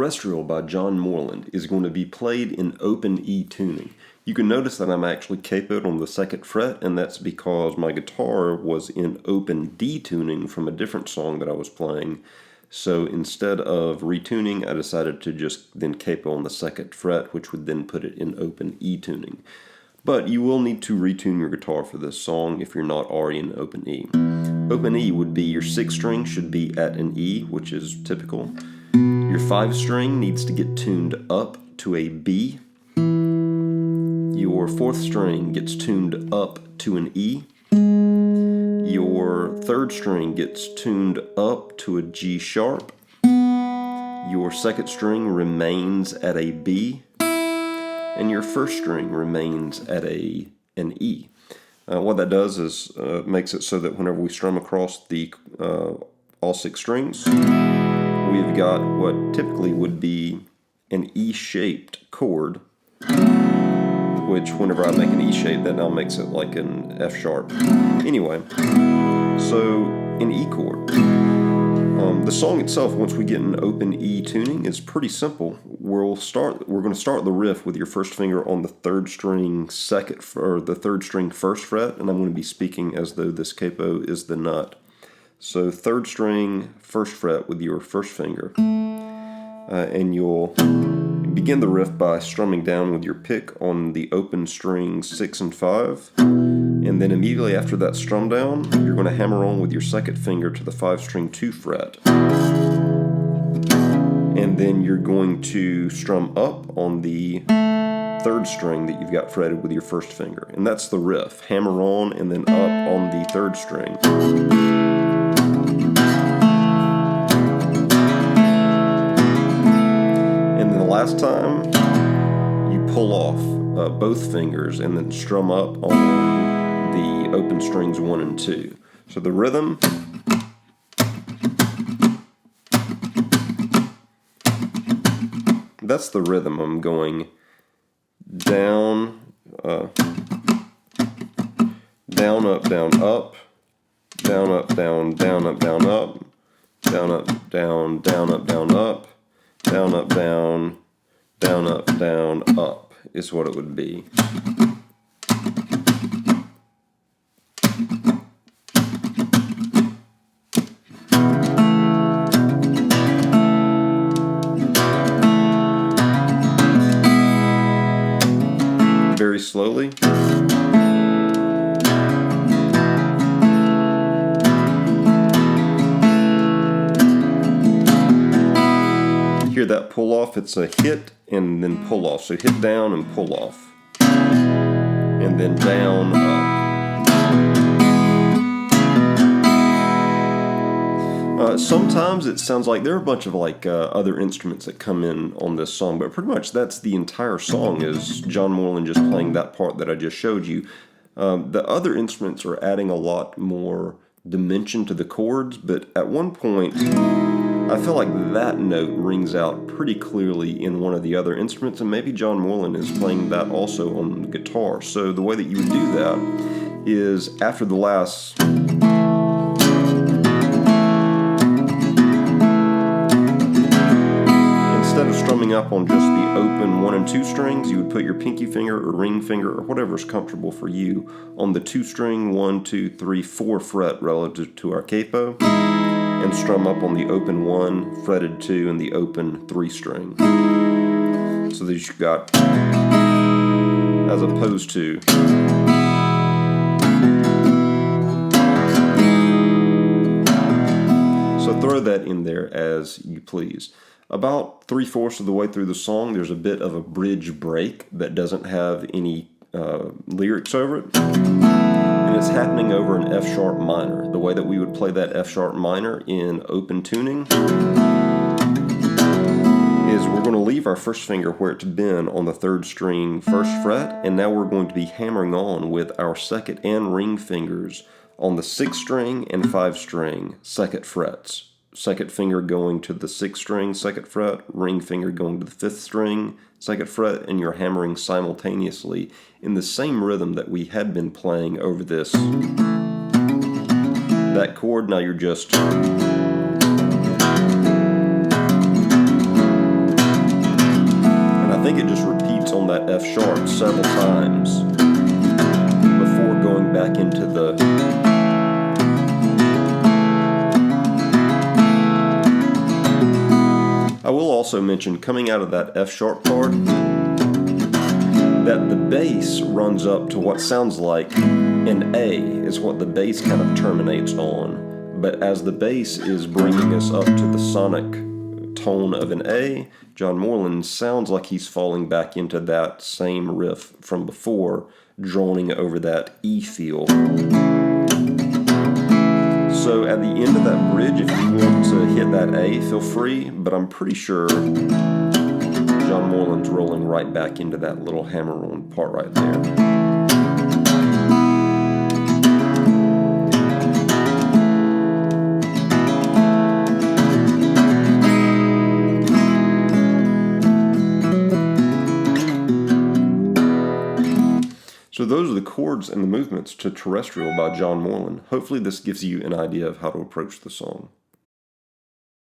Terrestrial by John Moreland is going to be played in open E tuning. You can notice that I'm actually capoed on the 2nd fret, and that's because my guitar was in open D tuning from a different song that I was playing. So instead of retuning, I decided to just then capo on the 2nd fret, which would then put it in open E tuning. But you will need to retune your guitar for this song if you're not already in open E. Open E would be your 6th string should be at an E, which is typical. Your 5 string needs to get tuned up to a B. Your 4th string gets tuned up to an E. Your 3rd string gets tuned up to a G sharp. Your 2nd string remains at a B. And your 1st string remains at an E. What that does is makes it so that whenever we strum across the all 6 strings, we've got what typically would be an E-shaped chord, which whenever I make an E shape, that now makes it like an F sharp. Anyway, so an E chord. The song itself, once we get in open E tuning, is pretty simple. We're going to start the riff with your 1st finger on the 3rd string the 3rd string 1st fret, and I'm going to be speaking as though this capo is the nut. So 3rd string 1st fret with your 1st finger, and you'll begin the riff by strumming down with your pick on the open strings 6 and 5. And then immediately after that strum down, you're going to hammer on with your 2nd finger to the 5 string 2 fret. And then you're going to strum up on the 3rd string that you've got fretted with your 1st finger. And that's the riff. Hammer on and then up on the 3rd string. And then the last time, you pull off both fingers and then strum up on the open strings 1 and 2. So the rhythm, that's the rhythm. I'm going down, down, up, down, up, down, up, down, down, up, down, up, down, up, down, down, up, down, up, down, up, down, down, up, down, up is what it would be. Very slowly. Hear that pull off? It's a hit and then pull off. So hit down and pull off. And then down, up. Sometimes it sounds like there are a bunch of other instruments that come in on this song, but pretty much that's the entire song is John Moreland just playing that part that I just showed you. The other instruments are adding a lot more dimension to the chords, but at one point I feel like that note rings out pretty clearly in one of the other instruments, and maybe John Moreland is playing that also on the guitar. So the way that you would do that is after the last instead of strumming up on just the open 1 and 2 strings, you would put your pinky finger or ring finger or whatever's comfortable for you on the 2 string 1, 2, 3, 4 fret relative to our capo, and strum up on the open 1, fretted 2, and the open 3 string. So that you've got, as opposed to so throw that in there as you please. About 3/4 of the way through the song, there's a bit of a bridge break that doesn't have any lyrics over it. And it's happening over an F sharp minor. The way that we would play that F sharp minor in open tuning is we're going to leave our 1st finger where it's been on the 3rd string 1st fret, and now we're going to be hammering on with our 2nd and ring fingers on the 6th string and 5 string 2nd frets. 2nd finger going to the 6th string 2nd fret, ring finger going to the 5th string 2nd fret, and you're hammering simultaneously in the same rhythm that we had been playing over that chord. Now you're just think it just repeats on that F sharp several times before going back into the I will also mention, coming out of that F sharp chord, that the bass runs up to what sounds like an A is what the bass kind of terminates on. But as the bass is bringing us up to the sonic tone of an A, John Moreland sounds like he's falling back into that same riff from before, droning over that E feel. So at the end of that bridge, if you want to hit that A, feel free, but I'm pretty sure John Moreland's rolling right back into that little hammer-on part right there. So those are the chords and the movements to Terrestrial by John Moreland. Hopefully this gives you an idea of how to approach the song.